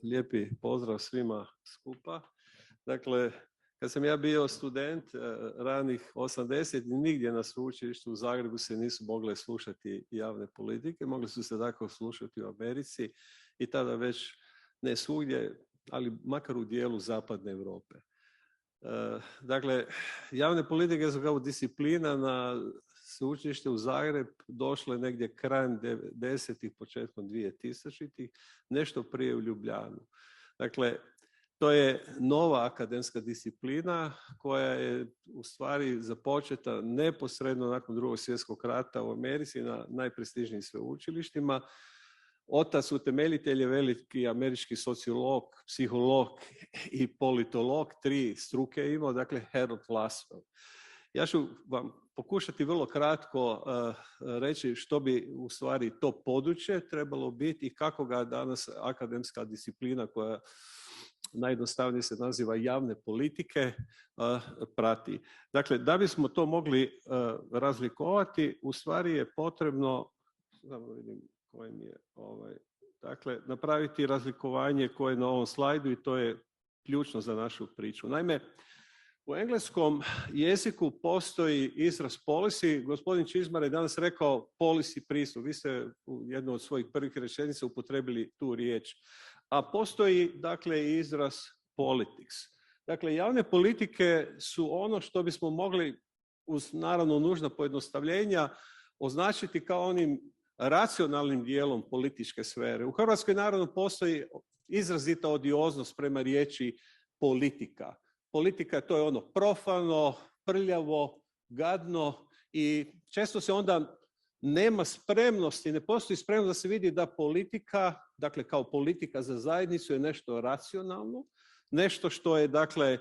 Lijepi pozdrav svima skupa. Dakle, kad sam ja bio student ranih 80, nigdje na sveučilištu u Zagrebu se nisu mogle slušati javne politike, mogli su se dakle slušati u Americi i tada već ne svugdje, ali makar u dijelu zapadne Europe. Dakle, javne politike su kao disciplina na sveučilište u Zagreb došle negdje krajem 90-ih, početkom 2000-ih, nešto prije u Ljubljanu. Dakle, to je nova akademska disciplina koja je u stvari započeta neposredno nakon Drugog svjetskog rata u Americi na najprestižnijim sveučilištima. Otac utemeljitelj je veliki američki sociolog, psiholog i politolog, 3 struke imao, dakle Harold Lasswell. Ja ću vam pokušati vrlo kratko reći što bi u stvari to područje trebalo biti i kako ga danas akademska disciplina koja najjednostavnije se naziva javne politike prati. Dakle, da bismo to mogli razlikovati, u stvari je potrebno, samo vidim koji mi je dakle, napraviti razlikovanje koje je na ovom slajdu i to je ključno za našu priču. Naime, u engleskom jeziku postoji izraz policy. Gospodin Čizmar je danas rekao policy pristup. Vi ste u jednu od svojih prvih rečenica upotrebili tu riječ. A postoji, dakle, izraz politics. Dakle, javne politike su ono što bismo mogli, uz naravno nužna pojednostavljenja, označiti kao onim racionalnim dijelom političke sfere. U Hrvatskoj naravno postoji izrazita odioznost prema riječi politika. Politika, to je ono profano, prljavo, gadno i često se onda nema spremnosti, ne postoji spremnost da se vidi da politika, dakle kao politika za zajednicu je nešto racionalno, nešto što je dakle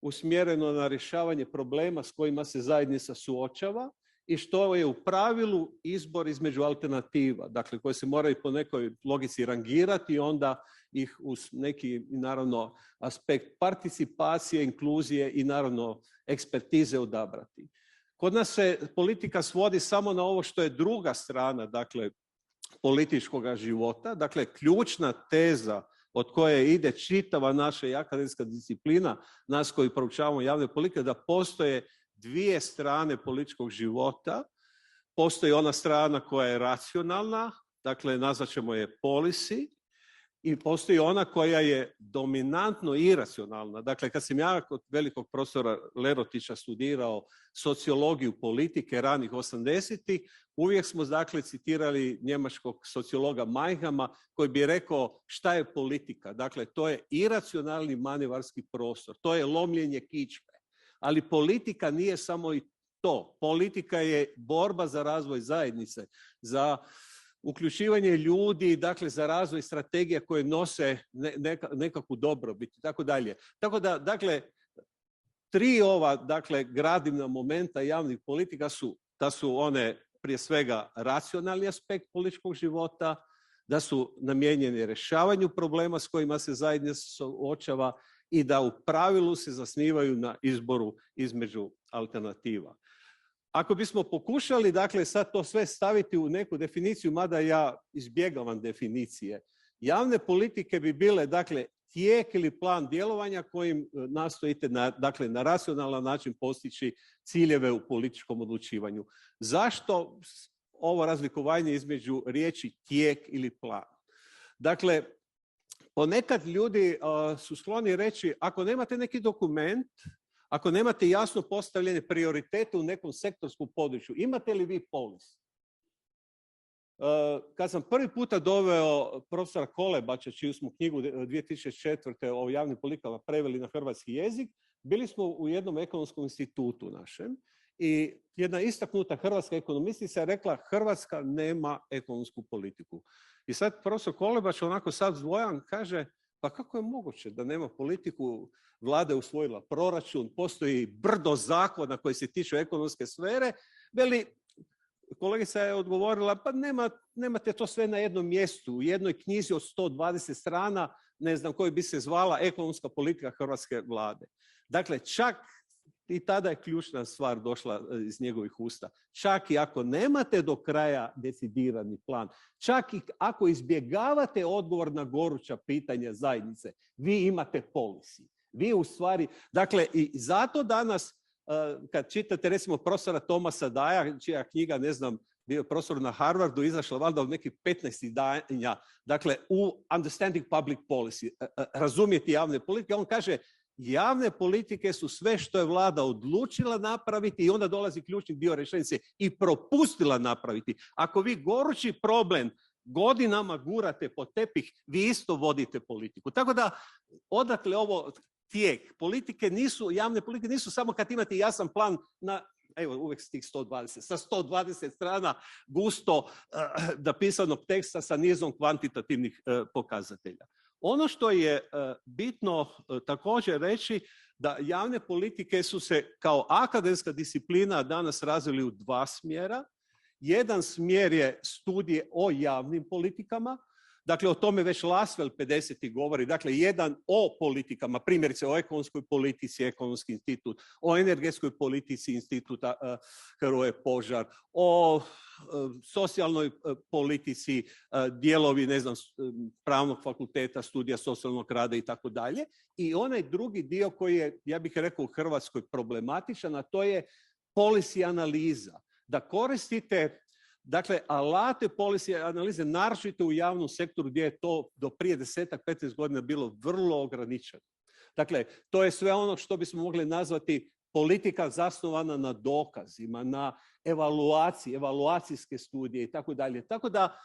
usmjereno na rješavanje problema s kojima se zajednica suočava i što je u pravilu izbor između alternativa, dakle koje se moraju po nekoj logici rangirati i onda ih uz neki, naravno, aspekt participacije, inkluzije i naravno ekspertize odabrati. Kod nas se politika svodi samo na ovo što je druga strana, dakle, političkog života, dakle, ključna teza od koje ide čitava naša i akademska disciplina, nas koji proučavamo javne politike, da postoje dvije strane političkog života. Postoji ona strana koja je racionalna, dakle, nazvaćemo je policy, i postoji ona koja je dominantno iracionalna. Dakle, kad sam ja kod velikog profesora Lerotića studirao sociologiju politike ranih 80-ih, uvijek smo dakle citirali njemačkog sociologa Meinhama koji bi rekao šta je politika. Dakle, to je iracionalni manevarski prostor, to je lomljenje kičme. Ali politika nije samo i to. Politika je borba za razvoj zajednice, za uključivanje ljudi, dakle za razvoj strategija koje nose nekakvu dobrobit i tako dalje. Tako da, dakle, 3 ova, dakle, gradivna momenta javnih politika su da su one prije svega racionalni aspekt političkog života, da su namijenjeni rješavanju problema s kojima se zajednica suočava i da u pravilu se zasnivaju na izboru između alternativa. Ako bismo pokušali, dakle, sad to sve staviti u neku definiciju, mada ja izbjegavam definicije, javne politike bi bile, dakle, tijek ili plan djelovanja kojim nastojite dakle, na racionalan način postići ciljeve u političkom odlučivanju. Zašto ovo razlikovanje između riječi tijek ili plan? Dakle, ponekad ljudi su skloni reći, ako nemate neki dokument, ako nemate jasno postavljene prioritete u nekom sektorskom području, imate li vi polis? Kad sam prvi puta doveo profesora Kolebača, čiju smo knjigu 2004. o javnim politikama preveli na hrvatski jezik, bili smo u jednom ekonomskom institutu našem i jedna istaknuta hrvatska ekonomistica je rekla Hrvatska nema ekonomsku politiku. I sad profesor Kolebač onako sad zvojan kaže, pa kako je moguće da nema politiku, vlada je usvojila proračun, postoji brdo zakona koji se tiču ekonomske sfere, veli, kolegica je odgovorila, pa nemate to sve na jednom mjestu, u jednoj knjizi od 120 strana, ne znam koji bi se zvala ekonomska politika hrvatske vlade. Dakle, čak I tada je ključna stvar došla iz njegovih usta. Čak i ako nemate do kraja decidirani plan, čak i ako izbjegavate odgovor na goruća pitanja zajednice, vi imate policy. Vi u stvari, dakle, i zato danas, kad čitate recimo profesora Thomasa Daya, čija knjiga, ne znam, bio profesor na Harvardu, izašla valjda od nekih 15 izdanja, dakle, u Understanding Public Policy, razumjeti javne politike, on kaže, javne politike su sve što je vlada odlučila napraviti i onda dolazi ključni dio rečenice i propustila napraviti. Ako vi gorući problem godinama gurate pod tepih, vi isto vodite politiku. Tako da, odakle ovo tijek? Javne politike nisu samo kad imate jasan plan na, evo, uvijek s tih 120, sa 120 strana gusto napisanog teksta sa nizom kvantitativnih pokazatelja. Ono što je bitno također reći, da javne politike su se kao akademska disciplina danas razvili u dva smjera. Jedan smjer je studije o javnim politikama, dakle o tome već Lasswell 50. govori, dakle jedan o politikama, primjerice o ekonomskoj politici, Ekonomski institut, o energetskoj politici instituta Hrvoje Požar, o socijalnoj politici, dijelovi, ne znam, pravnog fakulteta, studija socijalnog rada i tako dalje. I onaj drugi dio koji je, ja bih rekao, u Hrvatskoj problematičan, a to je policy analiza. Da koristite, dakle, alate policy analize, naročito u javnom sektoru gdje je to do prije 10-15 godina bilo vrlo ograničeno. Dakle, to je sve ono što bismo mogli nazvati politika zasnovana na dokazima, na evaluaciji, evaluacijske studije i tako dalje. Tako da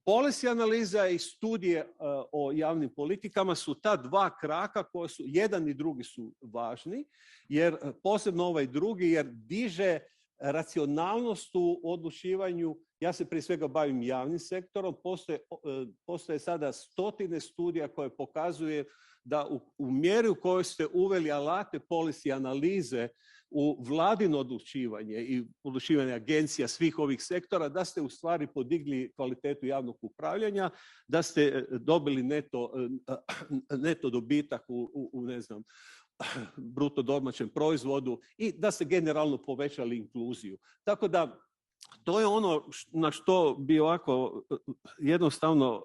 policy analiza i studije o javnim politikama su ta dva kraka koja su, jedan i drugi su važni, jer posebno ovaj drugi, jer diže racionalnost u odlučivanju. Ja se prije svega bavim javnim sektorom. Postoje sada stotine studija koje pokazuje da u mjeri u kojoj ste uveli alate policy analize u vladino odlučivanje i odlučivanje agencija svih ovih sektora, da ste u stvari podigli kvalitetu javnog upravljanja, da ste dobili neto dobitak u ne znam, bruto domaćem proizvodu i da ste generalno povećali inkluziju. Tako da to je ono na što bi ovako jednostavno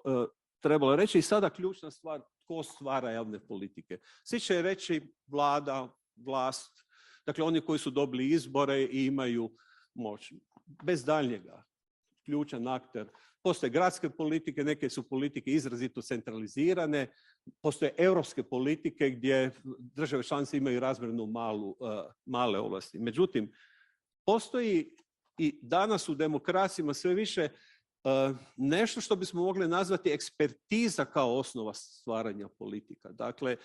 trebalo reći. I sada ključna stvar, tko stvara javne politike. Svi će reći vlada, vlast, dakle oni koji su dobili izbore i imaju moć. Bez daljnjega, ključan akter. Postoje gradske politike, neke su politike izrazito centralizirane, postoje europske politike gdje države članice imaju razmjerno male ovlasti. Međutim, postoji i danas u demokracijama sve više nešto što bismo mogli nazvati ekspertiza kao osnova stvaranja politika. Dakle,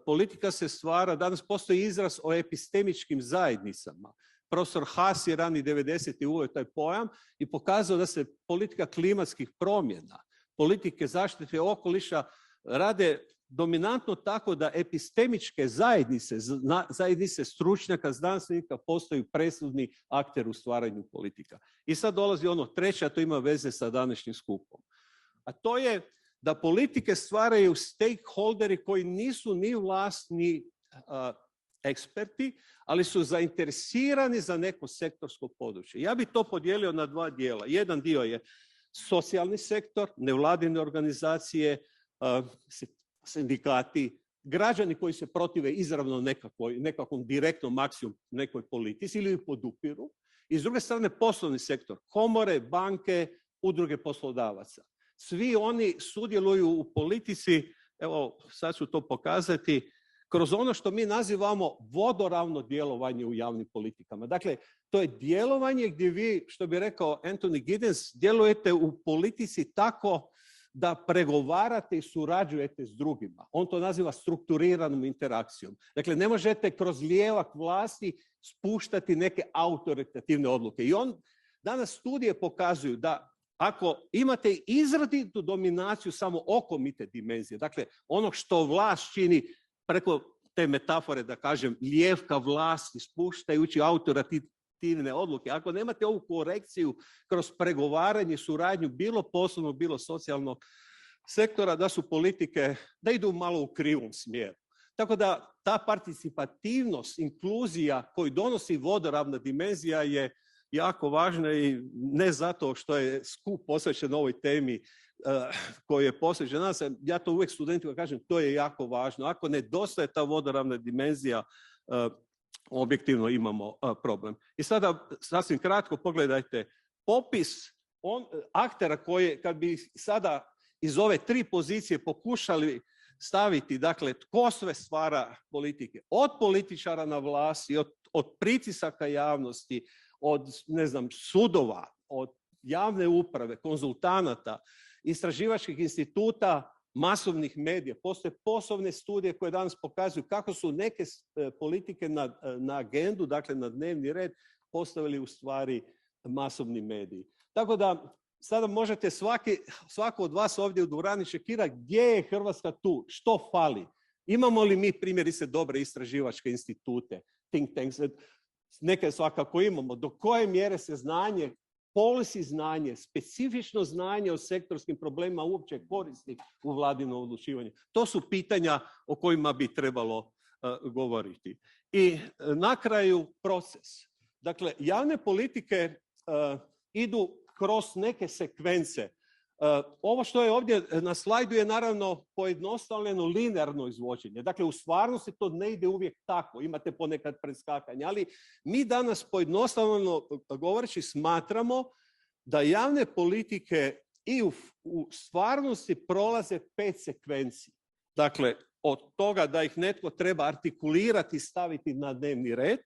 politika se stvara, danas postoji izraz o epistemičkim zajednicama. Profesor Haas je rani 90. uveo taj pojam i pokazao da se politika klimatskih promjena, politike zaštite okoliša rade dominantno tako da epistemičke zajednice stručnjaka, znanstvenika postaju presudni akter u stvaranju politika. I sad dolazi ono treće, a to ima veze sa današnjim skupom. A to je da politike stvaraju stakeholderi koji nisu ni vlast, ni eksperti, ali su zainteresirani za neko sektorsko područje. Ja bih to podijelio na dva dijela. Jedan dio je socijalni sektor, nevladine organizacije, sindikati, građani koji se protive izravno nekakvom direktnom akcijom nekoj politici ili ju podupiru. I s druge strane poslovni sektor, komore, banke, udruge poslodavaca. Svi oni sudjeluju u politici, evo sad ću to pokazati, kroz ono što mi nazivamo vodoravno djelovanje u javnim politikama. Dakle, to je djelovanje gdje vi, što bi rekao Anthony Giddens, djelujete u politici tako da pregovarate i surađujete s drugima. On to naziva strukturiranom interakcijom. Dakle, ne možete kroz lijevak vlasti spuštati neke autoritativne odluke. I danas studije pokazuju da ako imate izraditu dominaciju samo okomite dimenzije, dakle, ono što vlast čini preko te metafore, da kažem, lijevka vlasti spuštajući autoritativne odluke, ako nemate ovu korekciju kroz pregovaranje, suradnju, bilo poslovnog, bilo socijalnog sektora, da su politike, da idu malo u krivom smjeru. Tako da ta participativnost, inkluzija koju donosi vodoravna dimenzija je jako važna i ne zato što je skup posvećen ovoj temi koji je posvećen nas. Ja to uvijek studentima kažem, to je jako važno. Ako nedostaje ta vodoravna dimenzija, objektivno imamo problem. I sada sasvim kratko pogledajte popis aktera koje, kad bi sada iz ove 3 pozicije pokušali staviti, dakle, tko sve stvara politike, od političara na vlasti, od pritisaka javnosti, od, ne znam, sudova, od javne uprave, konzultanata, istraživačkih instituta, masovnih medija. Postoje poslovne studije koje danas pokazuju kako su neke politike na agendu, dakle na dnevni red, postavili u stvari masovni mediji. Tako da sada možete svako od vas ovdje u dvorani čekirati gdje je Hrvatska tu, što fali. Imamo li mi primjerice dobre istraživačke institute, think tanks, neke svakako imamo, do koje mjere se znanje, policy znanje, specifično znanje o sektorskim problemima uopće koristi u vladinom odlučivanju. To su pitanja o kojima bi trebalo govoriti. I na kraju proces. Dakle, javne politike idu kroz neke sekvence. Ovo što je ovdje na slajdu je naravno pojednostavljeno linearno izvođenje. Dakle, u stvarnosti to ne ide uvijek tako. Imate ponekad preskakanje. Ali mi danas pojednostavljeno govoreći smatramo da javne politike i u stvarnosti prolaze 5 sekvenci. Dakle, od toga da ih netko treba artikulirati i staviti na dnevni red,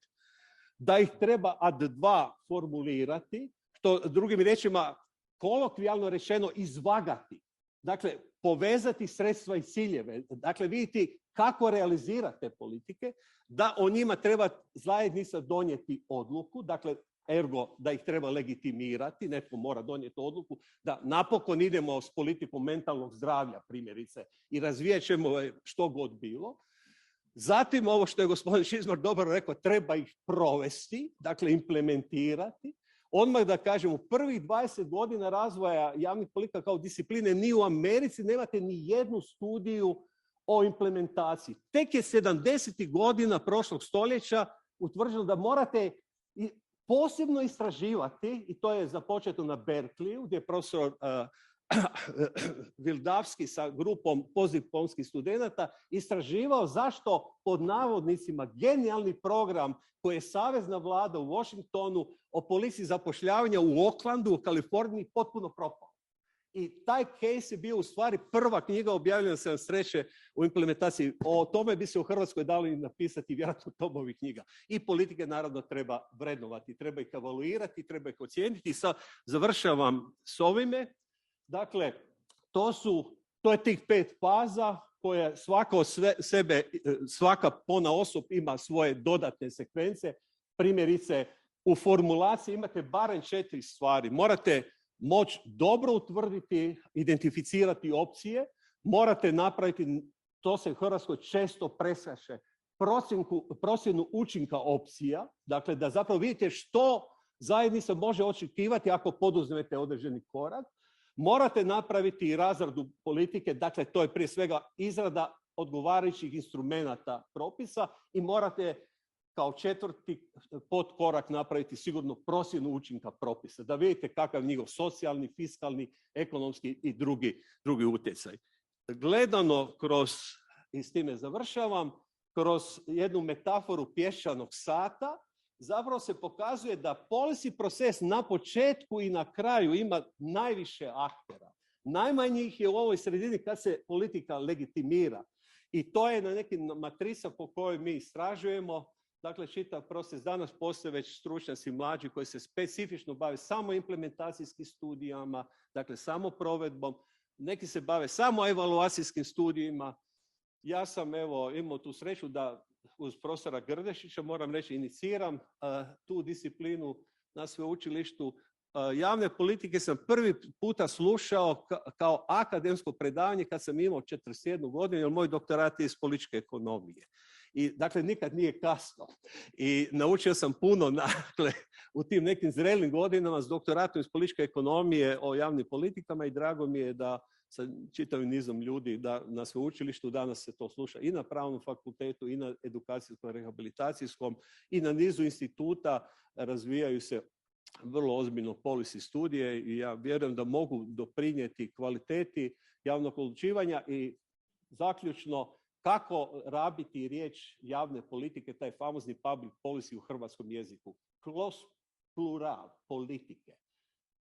da ih treba ad 2 formulirati, što drugim riječima kolokvijalno rečeno izvagati. Dakle, povezati sredstva i ciljeve. Dakle, vidjeti kako realizirate politike, da o njima treba zajednica donijeti odluku, dakle, ergo da ih treba legitimirati, netko mora donijeti odluku, da napokon idemo s politikom mentalnog zdravlja, primjerice, i razvijat ćemo što god bilo. Zatim, ovo što je gospodin Šizmar dobro rekao, treba ih provesti, dakle, implementirati. Odmah da kažem, u prvih 20 godina razvoja javnih politika kao discipline ni u Americi nemate ni jednu studiju o implementaciji. Tek je 70. godina prošlog stoljeća utvrđeno da morate posebno istraživati, i to je započeto na Berkeleyu, gdje je profesor Vildavski sa grupom postdiplomskih studenata istraživao zašto pod navodnicima genijalni program koji je savezna vlada u Washingtonu o policiji zapošljavanja u Oaklandu, u Kaliforniji, potpuno propao. I taj case je bio u stvari prva knjiga objavljena 73. u implementaciji. O tome bi se u Hrvatskoj dali napisati vjerojatno tomovi knjiga. I politike naravno treba vrednovati, treba ih evaluirati, treba ih ocijeniti. Sad završavam s ovime. Dakle, to je tih 5 faza koje svaka ponaosob ima svoje dodatne sekvence. Primjerice, u formulaciji imate barem 4 stvari. Morate moći dobro utvrditi, identificirati opcije. Morate napraviti, to se u Hrvatskoj često preskače, procjenu učinka opcija. Dakle, da zapravo vidite što zajednica može očekivati ako poduzmete određeni korak. Morate napraviti i razradu politike, dakle to je prije svega izrada odgovarajućih instrumenata propisa i morate kao 4. podkorak napraviti sigurno procjenu učinka propisa, da vidite kakav njihov socijalni, fiskalni, ekonomski i drugi utjecaj. Gledano kroz, i s time završavam, kroz jednu metaforu pješčanog sata, zapravo se pokazuje da policy proces na početku i na kraju ima najviše aktera. Najmanje ih je u ovoj sredini kad se politika legitimira. I to je na neki matrica po kojoj mi istražujemo. Dakle, čitav proces. Danas postoje već stručnjaci mlađi koji se specifično bave samo implementacijskim studijama, dakle samo provedbom. Neki se bave samo evaluacijskim studijima. Ja sam imao tu sreću da uz profesora Grdešića, moram reći, iniciram tu disciplinu na sveučilištu. Javne politike sam prvi puta slušao kao akademsko predavanje kad sam imao 41 godinu, jer moj doktorat je iz političke ekonomije. I dakle, nikad nije kasno. I naučio sam puno, dakle, u tim nekim zrelim godinama s doktoratom iz političke ekonomije o javnim politikama i drago mi je da sa čitavim nizom ljudi da na sveučilištu danas se to sluša i na pravnom fakultetu i na edukacijskom, rehabilitacijskom i na nizu instituta razvijaju se vrlo ozbiljno policy studije i ja vjerujem da mogu doprinijeti kvaliteti javnog odlučivanja i zaključno kako rabiti riječ javne politike, taj famozni public policy u hrvatskom jeziku. Kroz plural politike.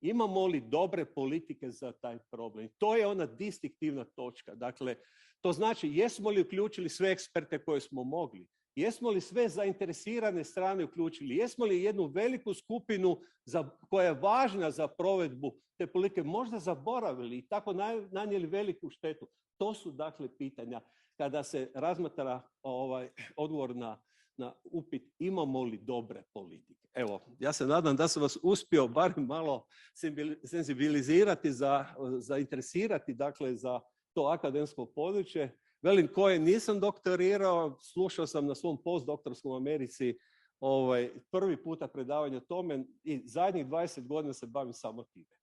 Imamo li dobre politike za taj problem? To je ona distinktivna točka. Dakle, to znači jesmo li uključili sve eksperte koje smo mogli? Jesmo li sve zainteresirane strane uključili? Jesmo li jednu veliku skupinu koja je važna za provedbu te politike možda zaboravili i tako nanijeli veliku štetu? To su dakle pitanja kada se razmatra odgovor na upit imamo li dobre politike. Evo, ja se nadam da sam vas uspio barem malo senzibilizirati, zainteresirati dakle za to akademsko područje. Velim koje nisam doktorirao, slušao sam na svom postdoktorskom u Americi prvi puta predavanje o tome i zadnjih 20 godina se bavim samo time.